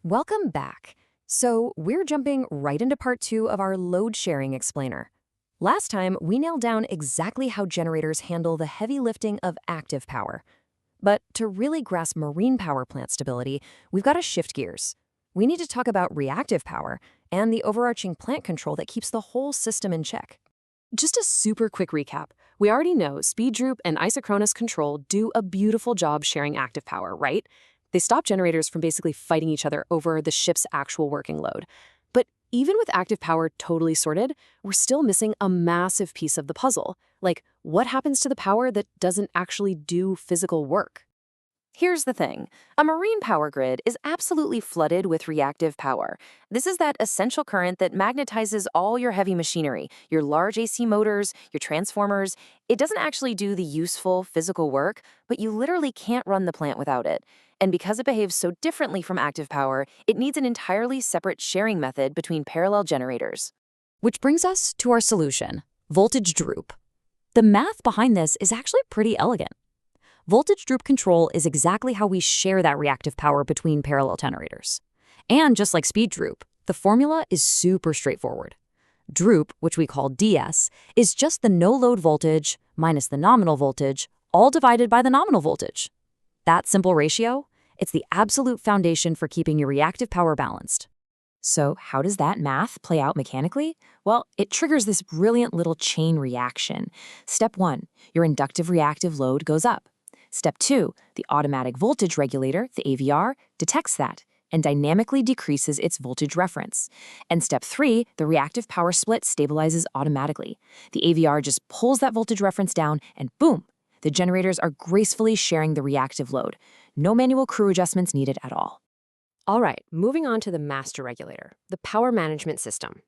Welcome back. So we're jumping right into part 2 of our load sharing explainer. Last time, we nailed down exactly how generators handle the heavy lifting of active power. But to really grasp marine power plant stability, we've got to shift gears. We need to talk about reactive power and the overarching plant control that keeps the whole system in check. Just a super quick recap. We already know speed droop and isochronous control do a beautiful job sharing active power, right? They stop generators from basically fighting each other over the ship's actual working load. But even with active power totally sorted, we're still missing a massive piece of the puzzle. Like, what happens to the power that doesn't actually do physical work? Here's the thing. A marine power grid is absolutely flooded with reactive power. This is that essential current that magnetizes all your heavy machinery, your large AC motors, your transformers. It doesn't actually do the useful physical work, but you literally can't run the plant without it. And because it behaves so differently from active power, it needs an entirely separate sharing method between parallel generators. Which brings us to our solution, voltage droop. The math behind this is actually pretty elegant. Voltage droop control is exactly how we share that reactive power between parallel generators. And just like speed droop, the formula is super straightforward. Droop, which we call DS, is just the no-load voltage minus the nominal voltage, all divided by the nominal voltage. That simple ratio, it's the absolute foundation for keeping your reactive power balanced. So how does that math play out mechanically? Well, it triggers this brilliant little chain reaction. Step 1, your inductive reactive load goes up. Step 2, the automatic voltage regulator, the AVR, detects that and dynamically decreases its voltage reference. And step 3, the reactive power split stabilizes automatically. The AVR just pulls that voltage reference down and boom, the generators are gracefully sharing the reactive load. No manual crew adjustments needed at all. All right, moving on to the master regulator, the power management system.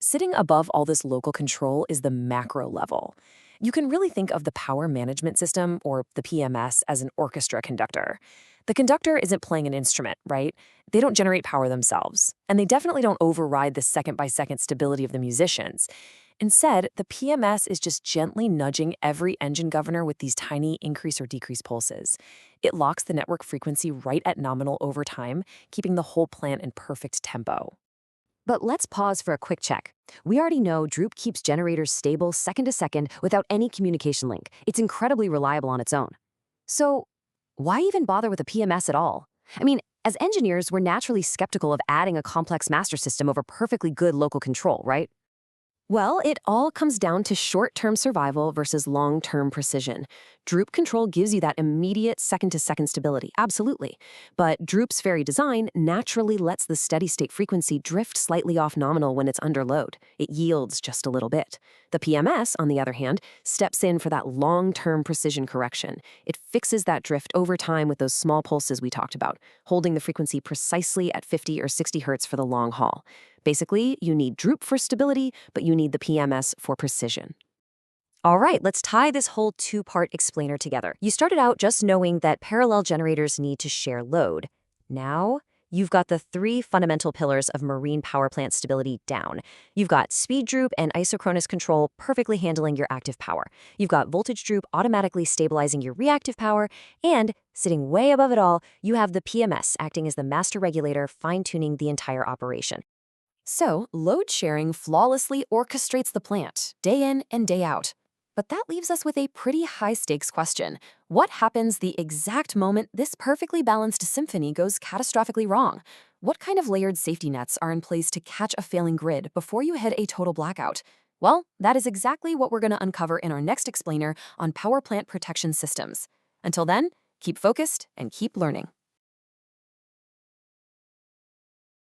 Sitting above all this local control is the macro level. You can really think of the power management system, or the PMS, as an orchestra conductor. The conductor isn't playing an instrument, right? They don't generate power themselves, and they definitely don't override the second-by-second stability of the musicians. Instead, the PMS is just gently nudging every engine governor with these tiny increase or decrease pulses. It locks the network frequency right at nominal over time, keeping the whole plant in perfect tempo. But let's pause for a quick check. We already know Droop keeps generators stable second to second without any communication link. It's incredibly reliable on its own. So why even bother with a PMS at all? I mean, as engineers, we're naturally skeptical of adding a complex master system over perfectly good local control, right? Well, it all comes down to short-term survival versus long-term precision. Droop control gives you that immediate second-to-second stability, absolutely. But Droop's very design naturally lets the steady-state frequency drift slightly off nominal when it's under load. It yields just a little bit. The PMS, on the other hand, steps in for that long-term precision correction. It fixes that drift over time with those small pulses we talked about, holding the frequency precisely at 50 or 60 hertz for the long haul. Basically, you need Droop for stability, but you need the PMS for precision. All right, let's tie this whole two-part explainer together. You started out just knowing that parallel generators need to share load. Now, you've got the 3 fundamental pillars of marine power plant stability down. You've got speed droop and isochronous control perfectly handling your active power. You've got voltage droop automatically stabilizing your reactive power. And sitting way above it all, you have the PMS acting as the master regulator, fine-tuning the entire operation. So, load sharing flawlessly orchestrates the plant, day in and day out. But that leaves us with a pretty high-stakes question. What happens the exact moment this perfectly balanced symphony goes catastrophically wrong? What kind of layered safety nets are in place to catch a failing grid before you hit a total blackout? Well, that is exactly what we're going to uncover in our next explainer on power plant protection systems. Until then, keep focused and keep learning.